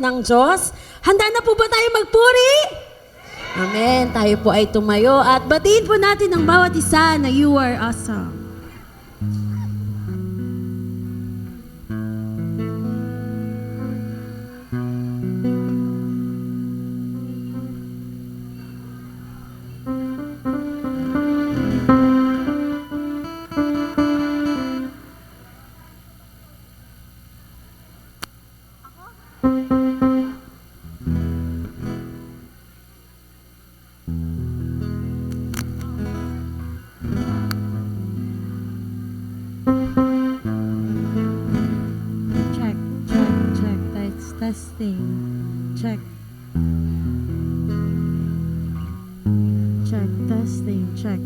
ng Diyos. Handa na po ba tayo magpuri? Amen. Tayo po ay tumayo at batiin po natin ang bawat isa na you are awesome. Check, check, check. That's testing. Check. Check, testing, check.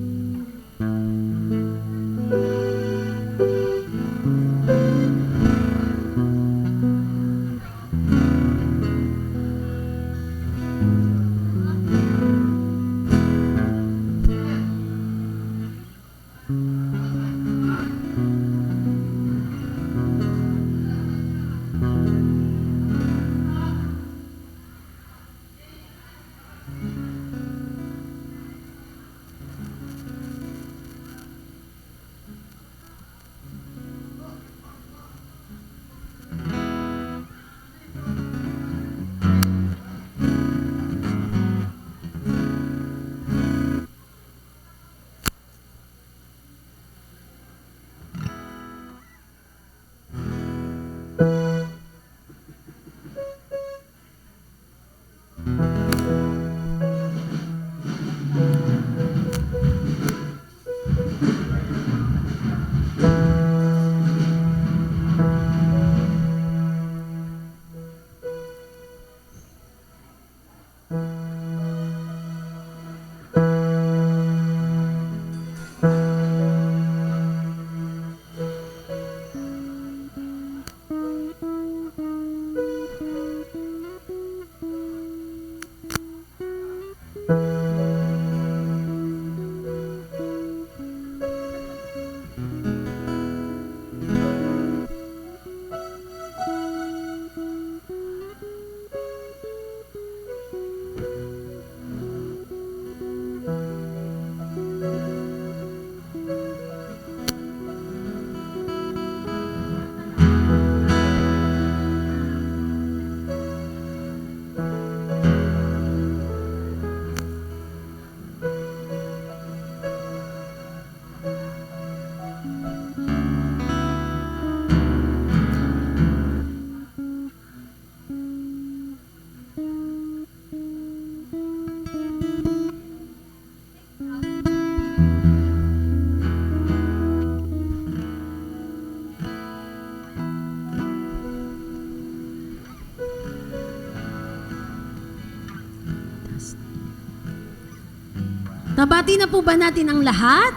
Nabati na po ba natin ang lahat?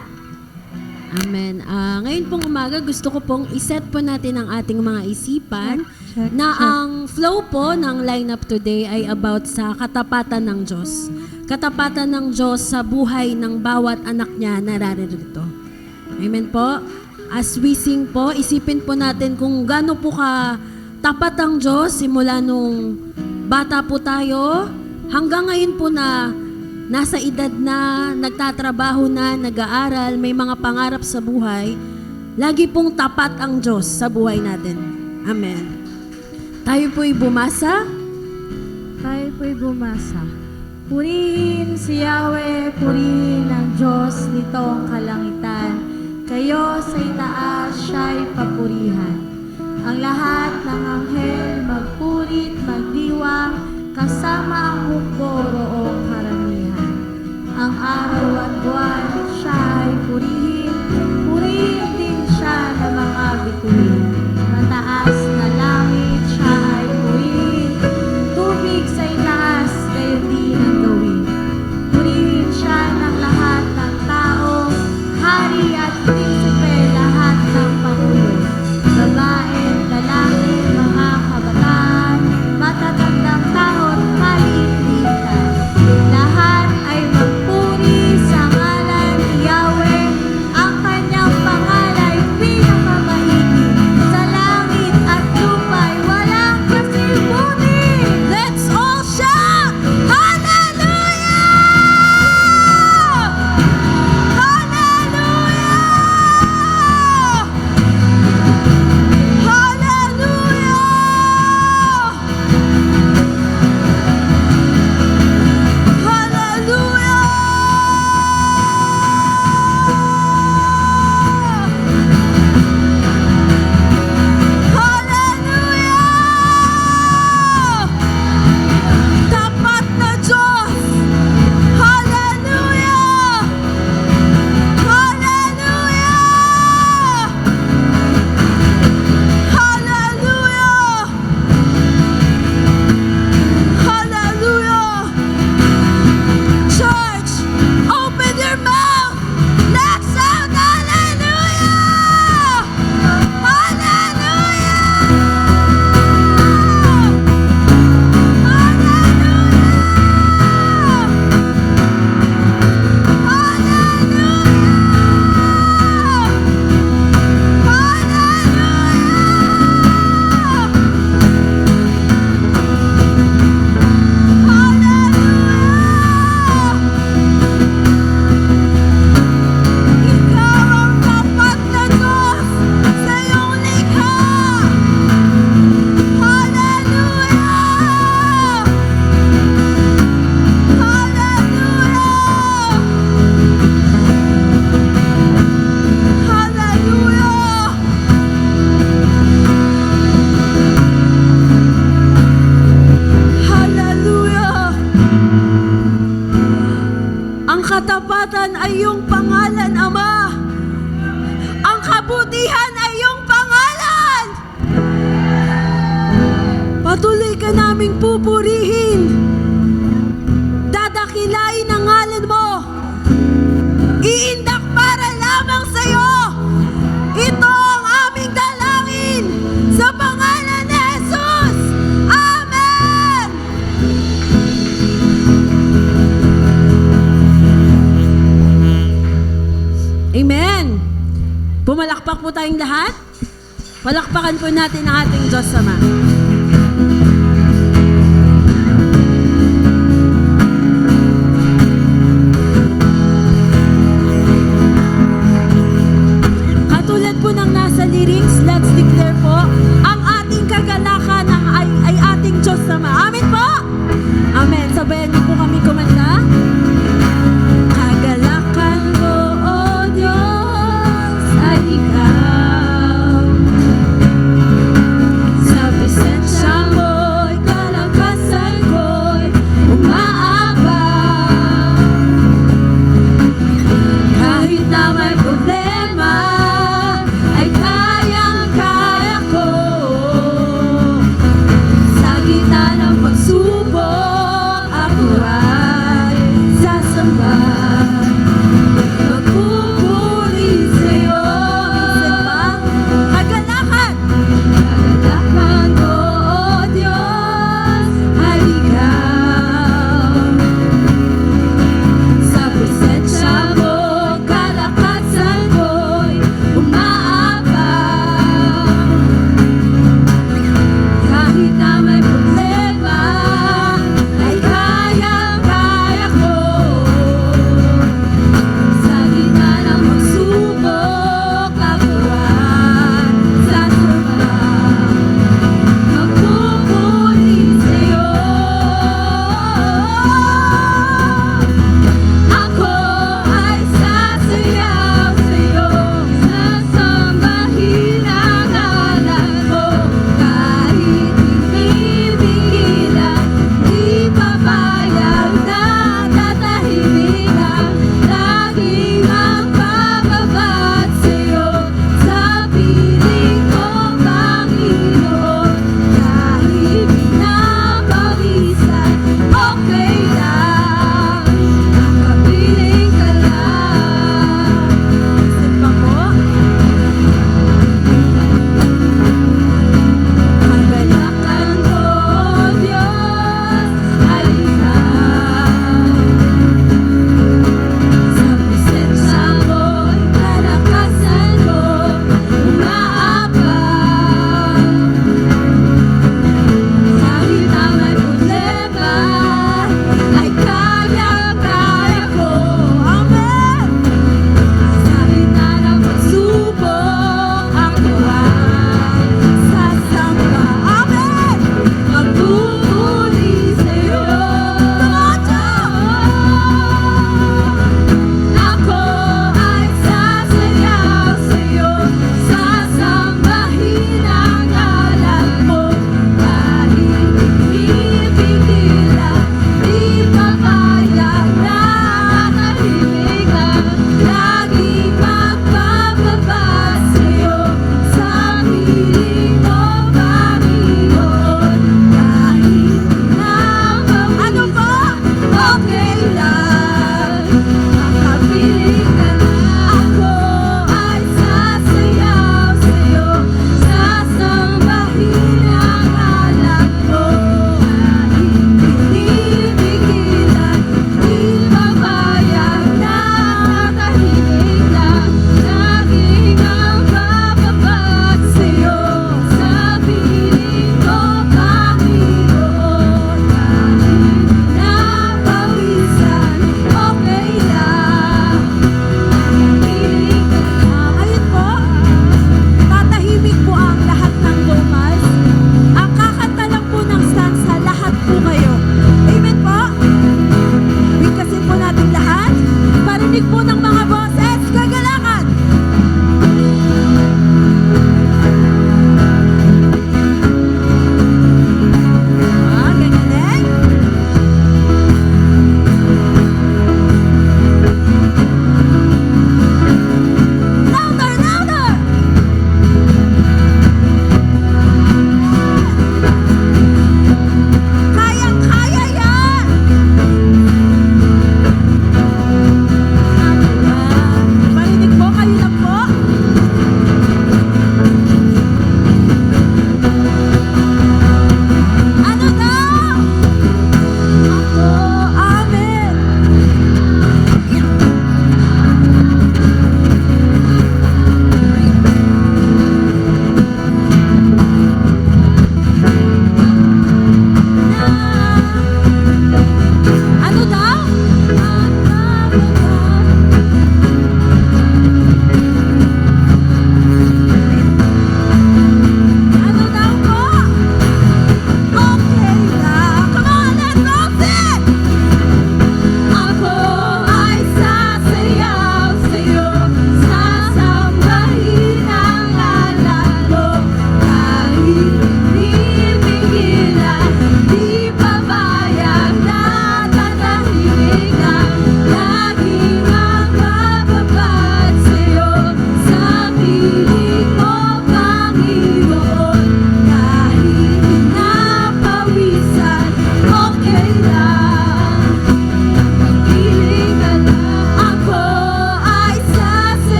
Amen. Ngayon pong umaga, gusto ko pong iset po natin ang ating mga isipan Check, na check. ang flow po ng lineup today ay about sa katapatan ng Diyos. Katapatan ng Diyos sa buhay ng bawat anak niya na naririto. Amen po. As we sing po, isipin po natin kung gaano po ka tapat ang Diyos simula nung bata po tayo hanggang ngayon po na nasa edad na, nagtatrabaho na, nag-aaral, may mga pangarap sa buhay, lagi pong tapat ang Diyos sa buhay natin. Amen. Tayo po'y bumasa. Tayo po'y bumasa. Purihin si Yahweh, purihin ang Diyos nitong kalangitan. Kayo sa itaas siya'y papurihan. Ang lahat ng anghel magpurit, magdiwang, kasama ang hukbo roong karamihan. Ang araw at buwan siya ay purihin, purihin din siya ng mga bituin. Mataas na langit siya ay purihin, tubig sa itaas kayo din ang gawin. Purihin siya ng lahat ng tao, hari at prinsipe, lahat ng pangulo. Babae, lalaki, mga kabataan, matatandang tao at maliit-liitan. Lahat ay magpuri sa ngalan ni Yahweh, ang kanyang pangalan ay pinakamaigi. kaligtasan ay iyong pangalan, Ama. Ang kabutihan ay iyong pangalan. Patuloy ka naming pupurihin. Dadakilain ang ngalan mo. Iindak para lamang sa iyo. Ito ang aming dalangin sa pangalan ni Jesus. Amen! Amen! Pumalakpak po tayong lahat. Palakpakan po natin ang ating Diyos Ama. Katulad po ng nasa lyrics, let's declare po, ang ating kagalakan ay ating Diyos Ama. Amen po! Amen. Sabayan niyo po kami kumanta. Kagalakan ko, O Diyos, ay ikaw. Sa presensya mo'y kalakasan ko'y umaabang. Kahit na may problema, ay kayang-kaya ko. Sa gitna ng pagsubok, ako ay sasamba. Magpupuri sa'yo. Kagalakan! Kagalakan ko, O Diyos, ay ikaw. Sa presensya mo, kalakasan ko'y umaabang. Kahit na may problema, ay kayang-kaya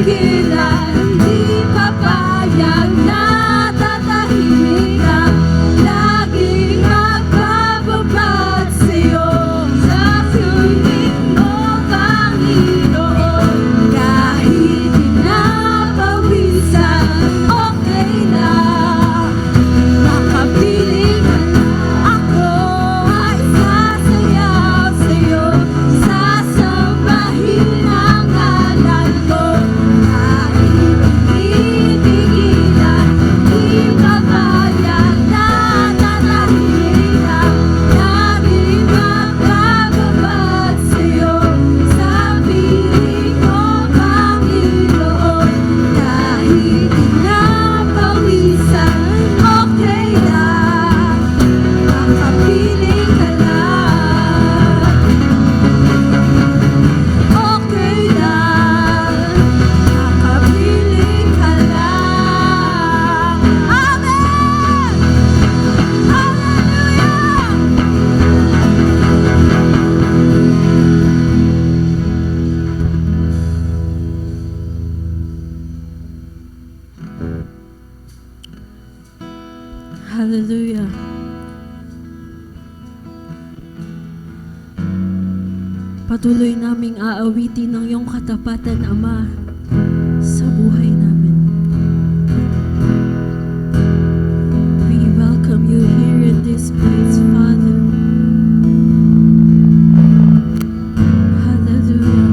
pigilan, di papayag na tatahimikan. Laging magpapabot sa'yo, sa sulit mo, Panginoon. Kahit pinapawisan, okay lang. Makapiling ka na, ako ay sasayaw sa'yo, sasambahin ang ngalan ko. Kahit pipigilan, di papayag na tatahimikan. Laging magpapabot sa'yo, sa piling mo, Panginoon. Kahit pinapawisan, okay lang. Makapiling ka lang. Okay lang. Makapiling ka lang. Amen! Hallelujah! Hallelujah. Patuloy naming aawitin ng iyong katapatan, Ama, sa buhay namin. We welcome you here in this place, Father. Hallelujah.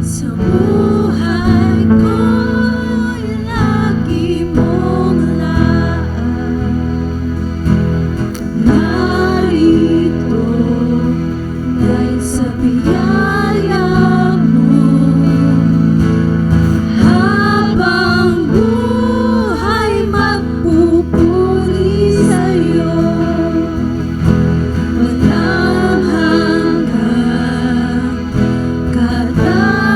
Sa buhay ko'y lagi mong laan. Narito dahil sa biyaya mo, habang buhay magpupuri sa'yo. Walang hanggan katapatan,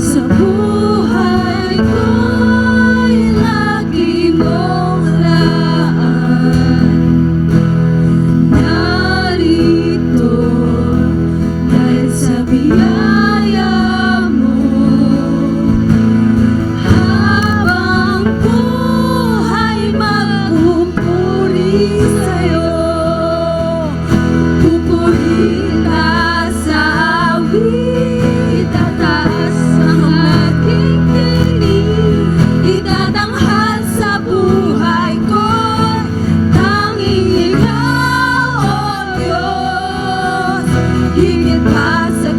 sa buhay ko'y lagi mong laan. Narito dahil sa biyaya mo, habang buhay magpupuri sa'yo. Pupurihin ka sa awit, tataas ang aking tinig. Itatanghal sa buhay ko, tanging ikaw, O Diyos. Higit pa sa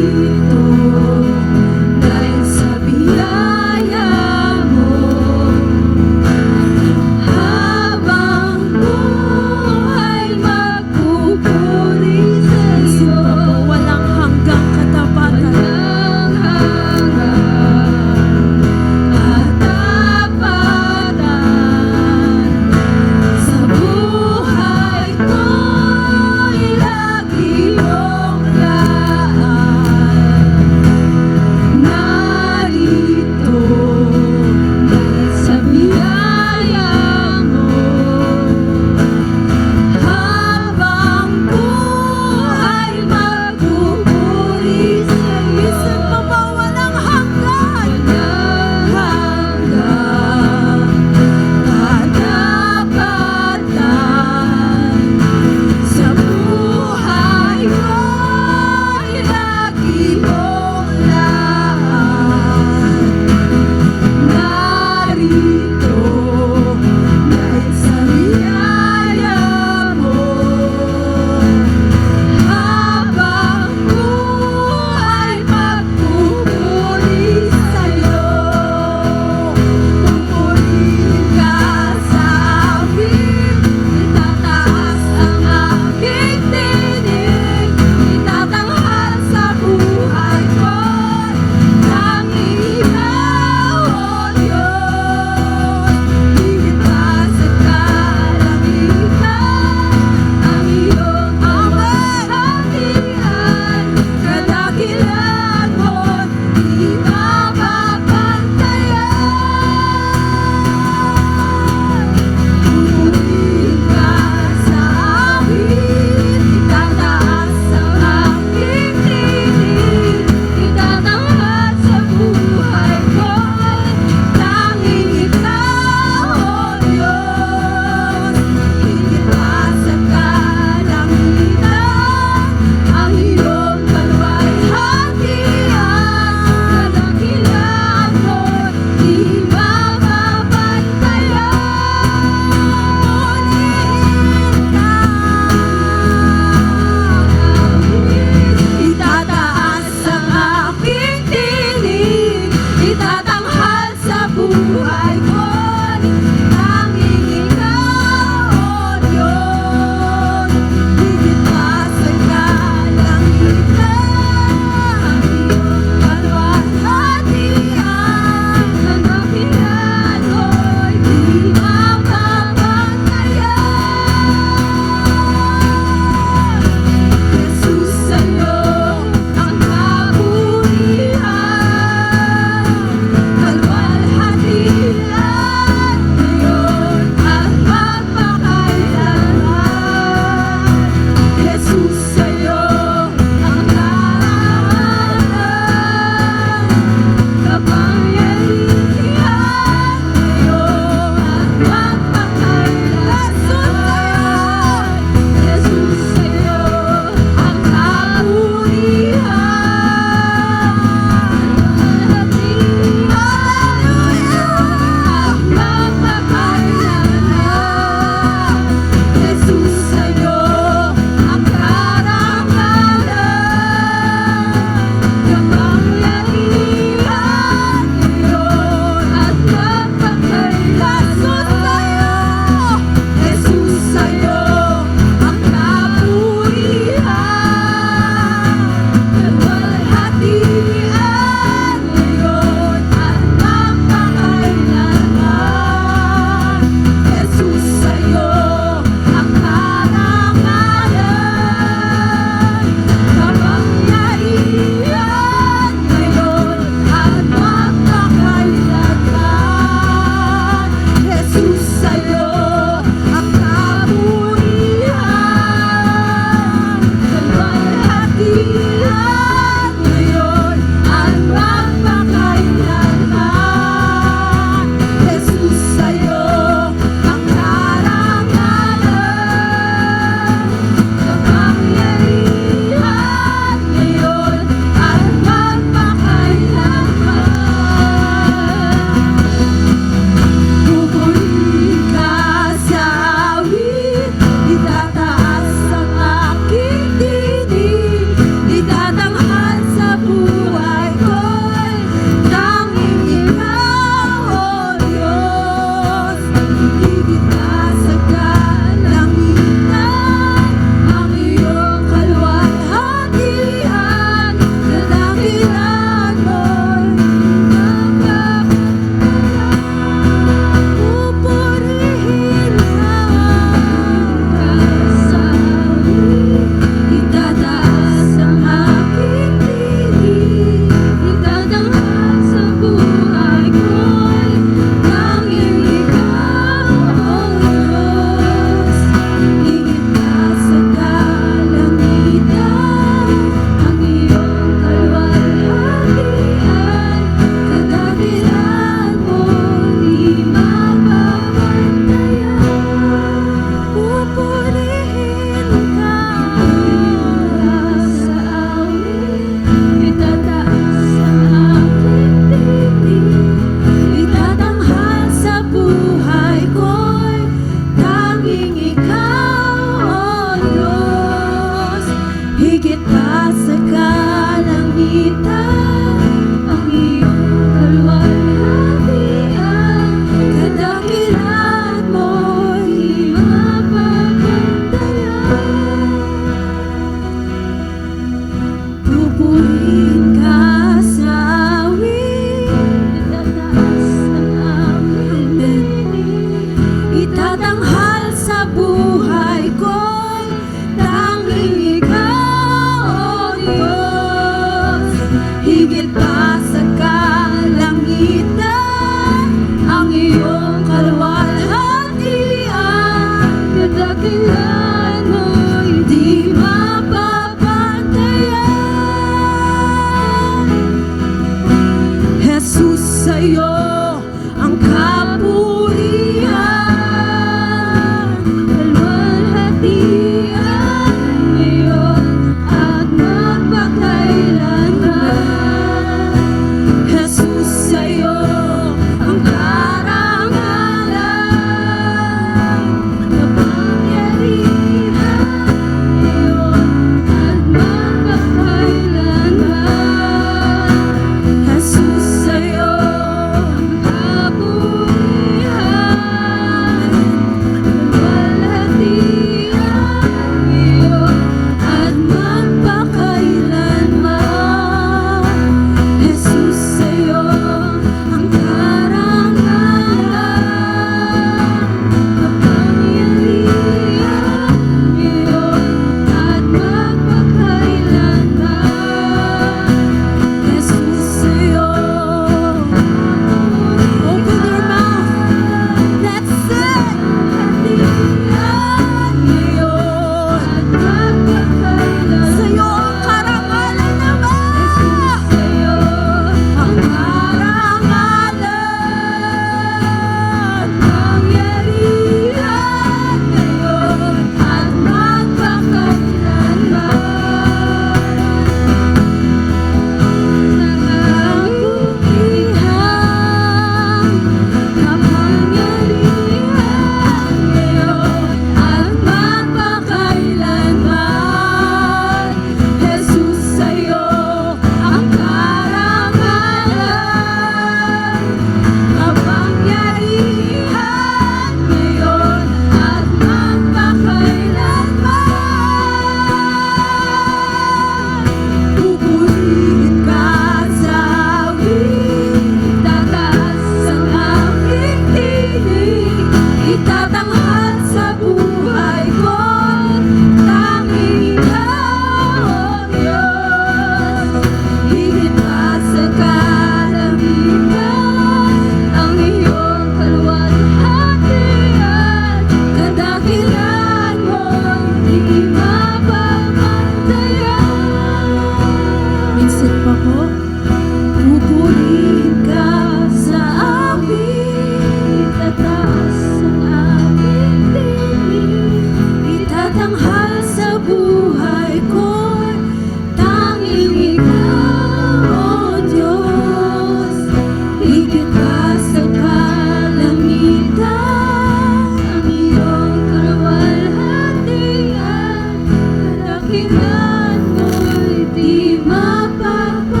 Ilan mo'y di mapapantayan.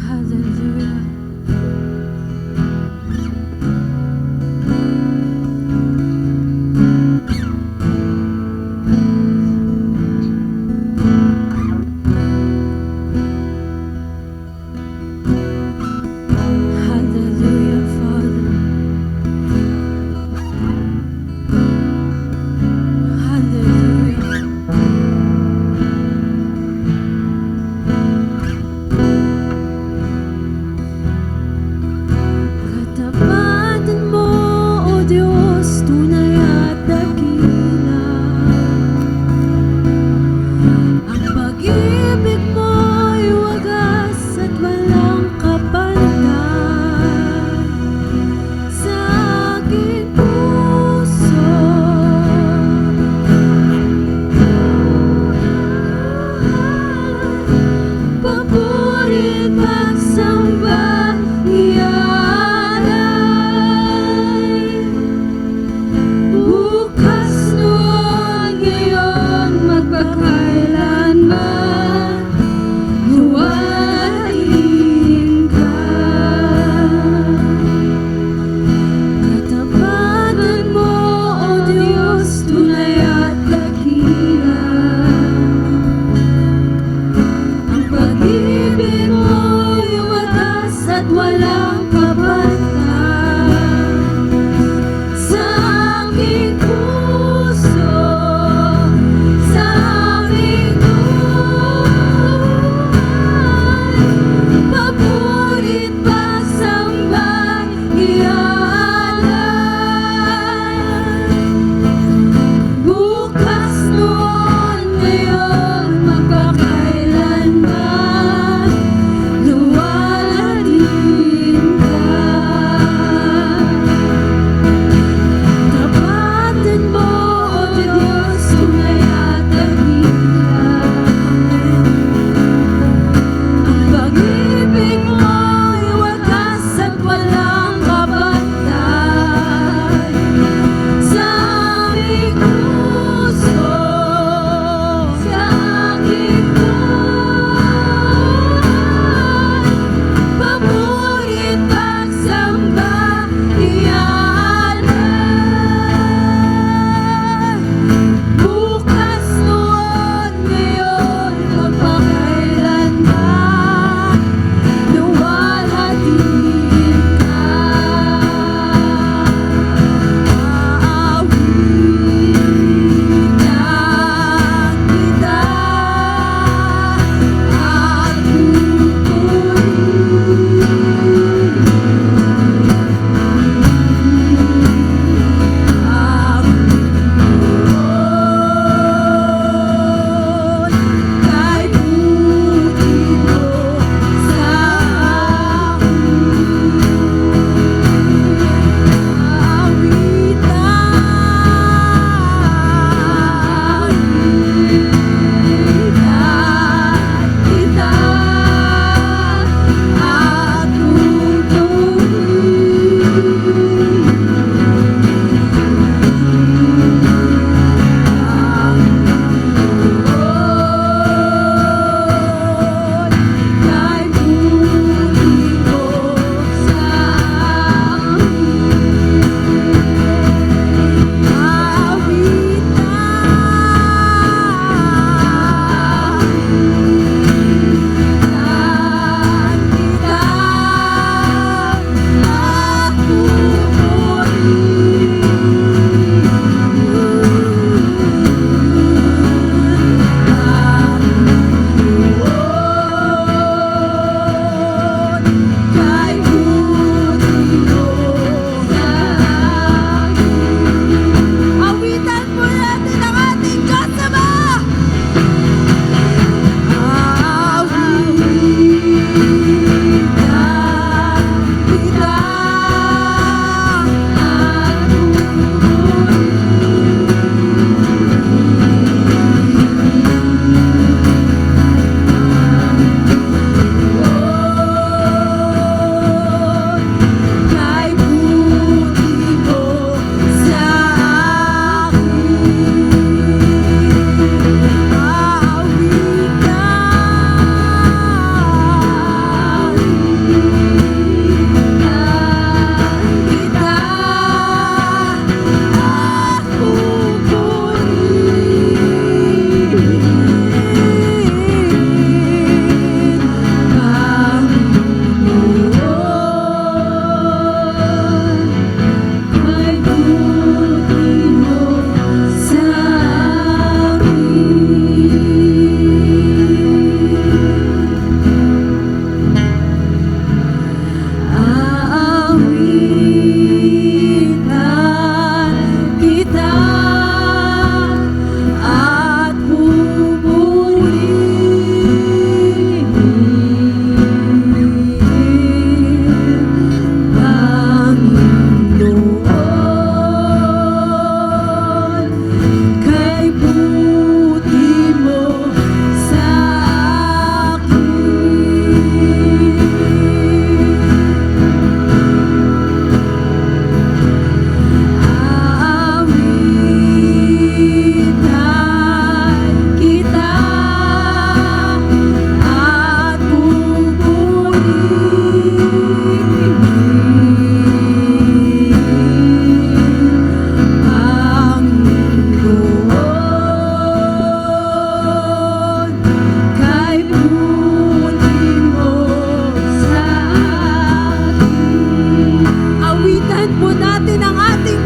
Hallelujah. Hallelujah, Father.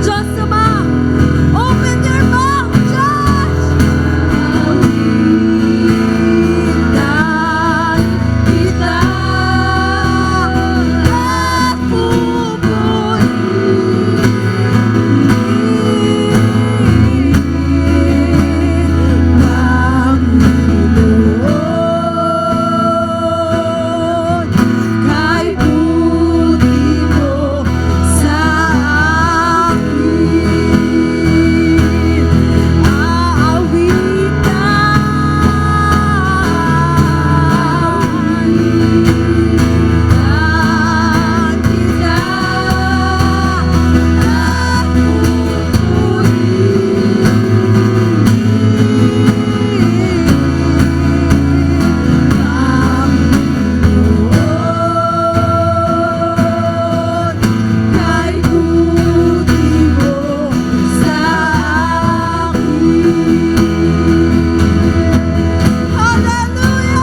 Diyos Ama. Open your mouth, church! Awitan kita at pupurihin, Panginoon. Kay buti mo sa akin, aawitan kita at pupurihin, kay buti mo sa akin. Hallelujah!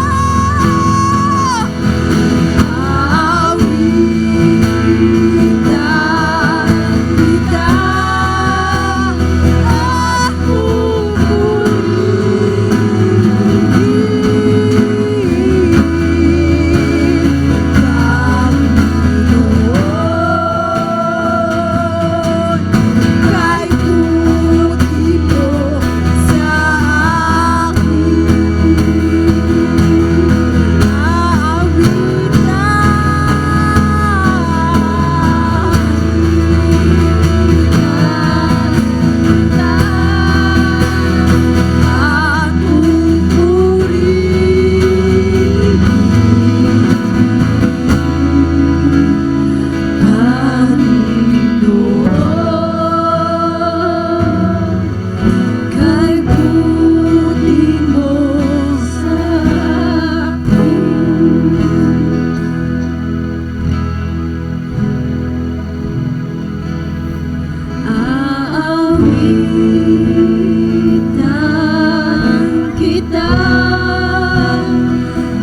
Aawitan kita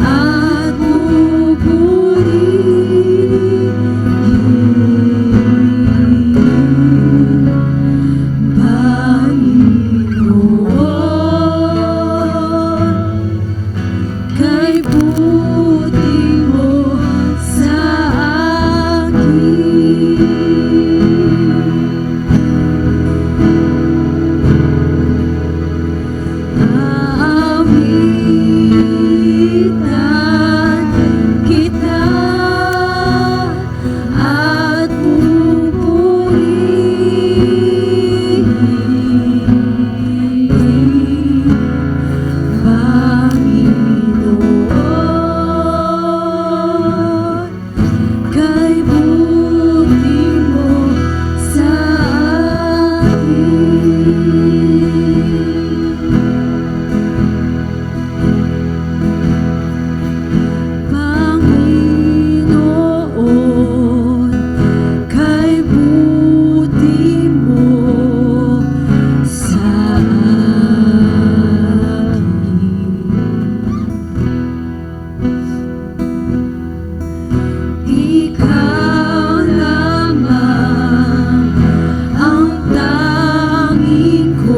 at pupurihin, kay buti mo sa kay buti mo sa aawitan kita at pupurihin, Panginoon. Kay buti mo sa aawitan kita at pupurihin, Panginoon. Kay buti mo sa Panginoon, kay buti mo sa akin. Ikaw lamang ang tanging ko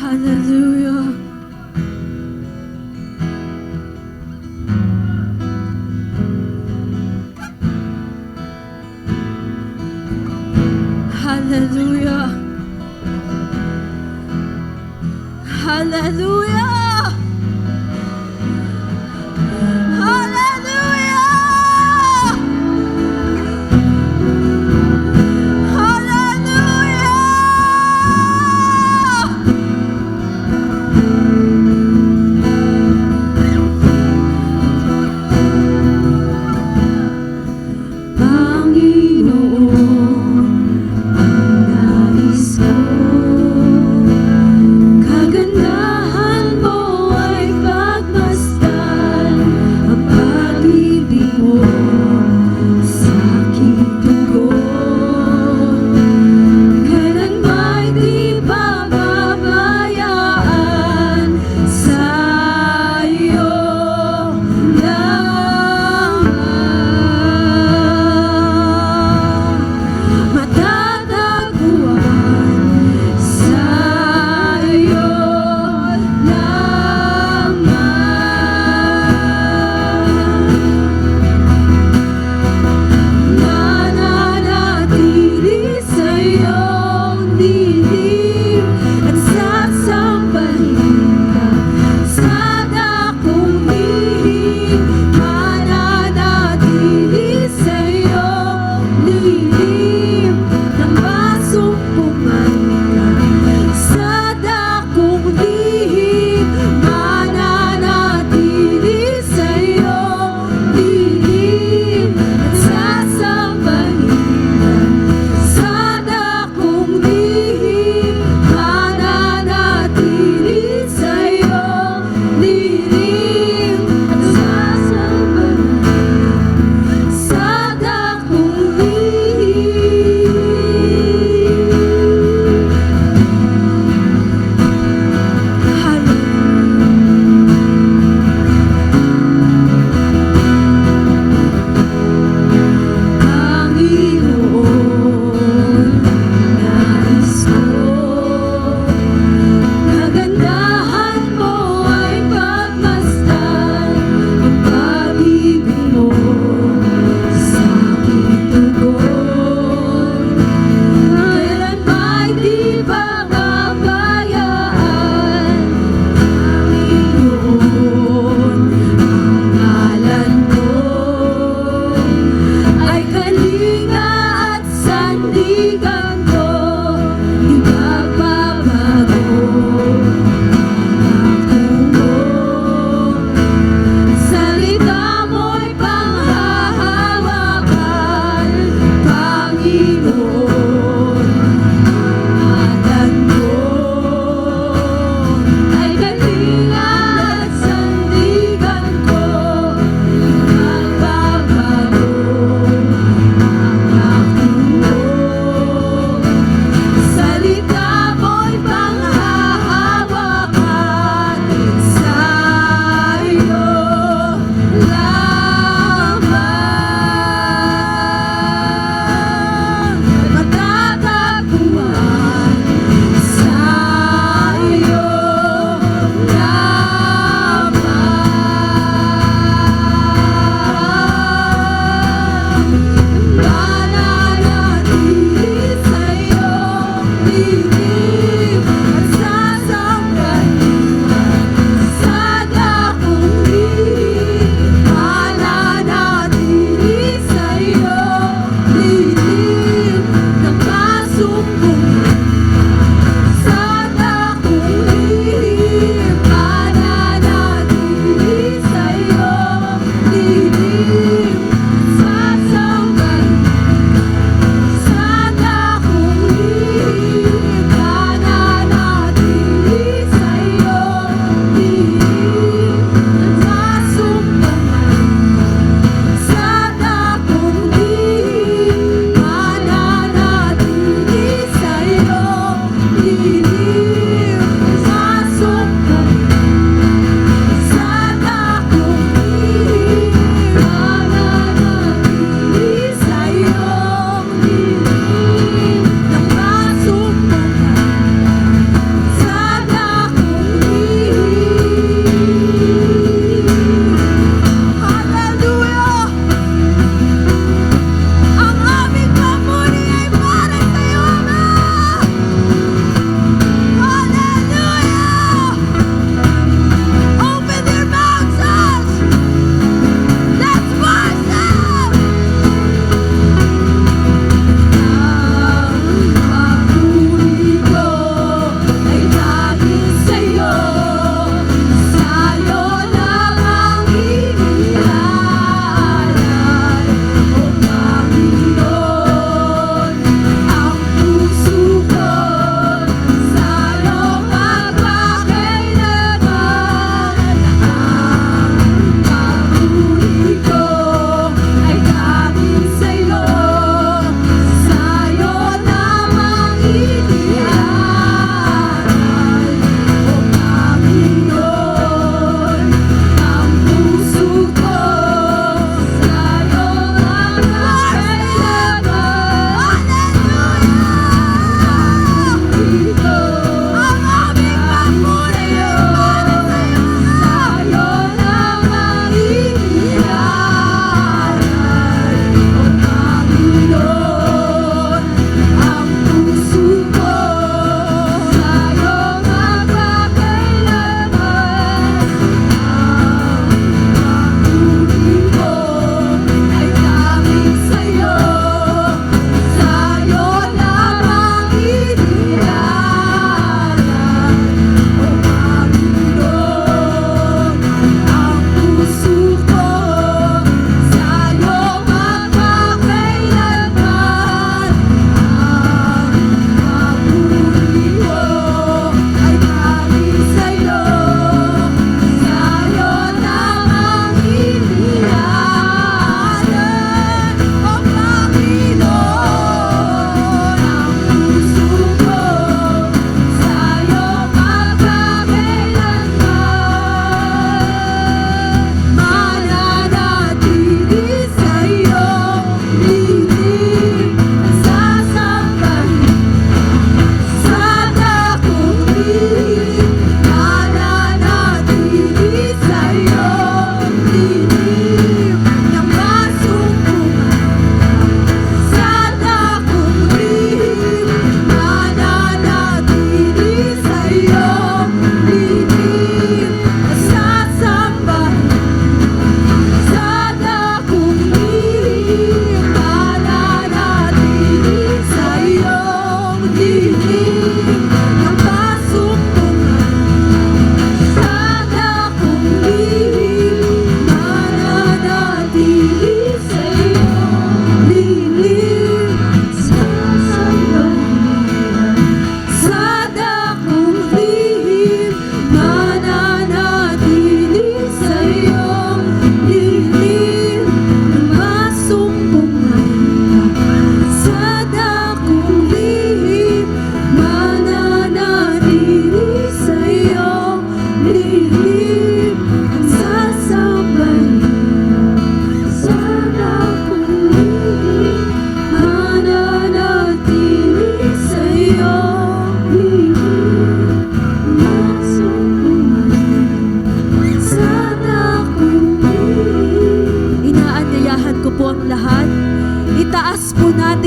Hallelujah. Hallelujah. Hallelujah. Hallelujah. Hallelujah. Panginoon, ang nais ko, kagandahan mo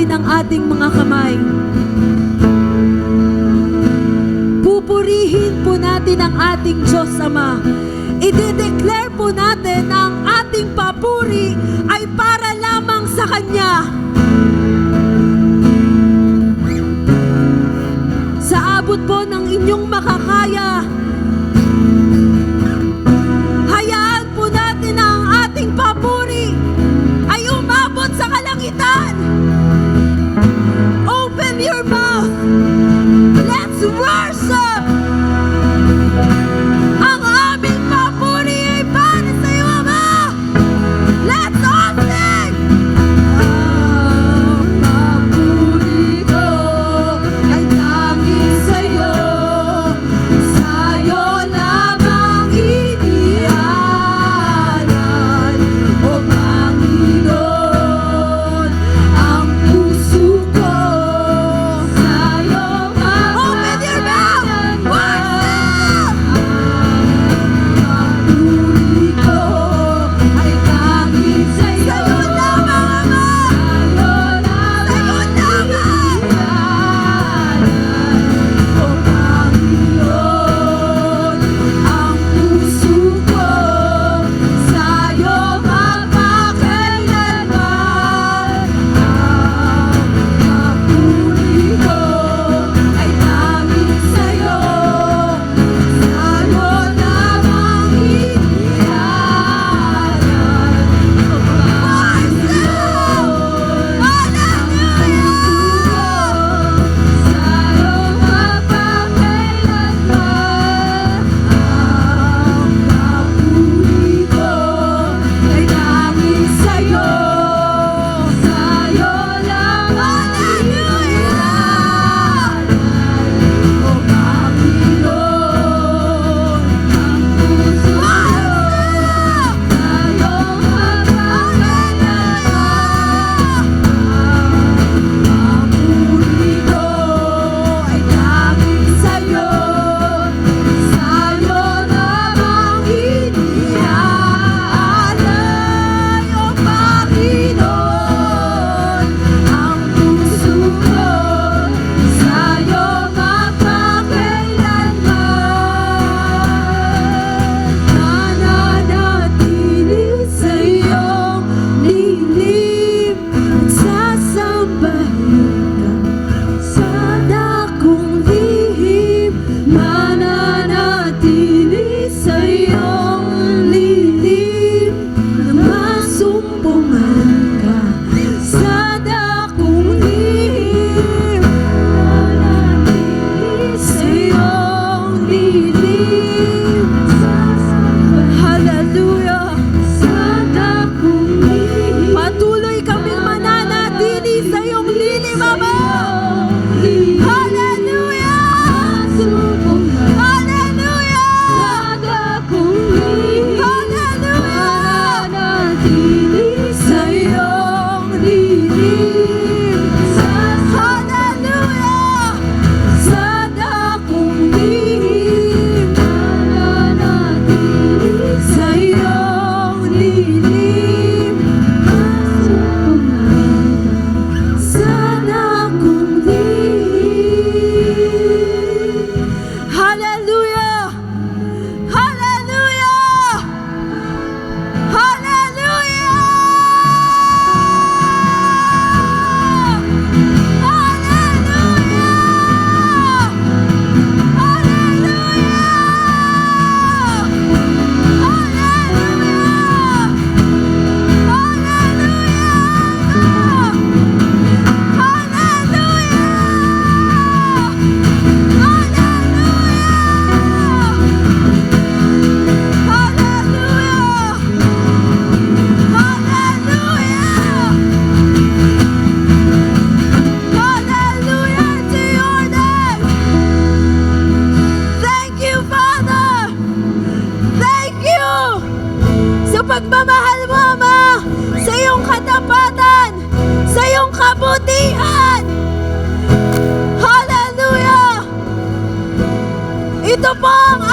natin ang ating mga kamay. Pupurihin po natin ang ating Diyos Ama. I-declare po natin na ang ating papuri ay para lamang sa Kanya. Sa abot po ng inyong makakaya, hayaan po natin na ang ating papuri ay umabot sa kalangitan. Open your mouth. Let's worship. Ang aming papuri ay para sa iyo, Ama. Let's all sing. Ang papuri ko ay tanging sa iyo. Sa'yo lamang inialay, O Panginoon, ang puso ko. Sa'yo open your mouth. Worship. Ang papuri ko ay tanging sa iyo. Sa'yo lamang, Ama. Sa'yo lamang. O Panginoon, ang puso ko sa'yo magpakailanman. Ang papuri ko ay tanging sa'yo. Sa'yo lamang inialay. Mananatili sa iyong lilim, sasambahin ka sa dakong lihim. Mananatili sa iyong lilim, masumpungan ka sa dakong lihim. Mananatili sa iyong lilim, hallelujah. Sa dakong lihim, patuloy kaming mananatili sa iyong lilim, Ama. Hallelujah! Hallelujah! Hallelujah! Sa iyong lilim, hallelujah! Sa dakong lihim, sa iyong lilim, sa dakong lihim. Hallelujah! Hallelujah! Hallelujah! Hallelujah to your name. Thank you, Father. Thank you sa pagmamahal mo, Ama, sa iyong katapatan, sa iyong kabutihan. Hallelujah! Ito po ang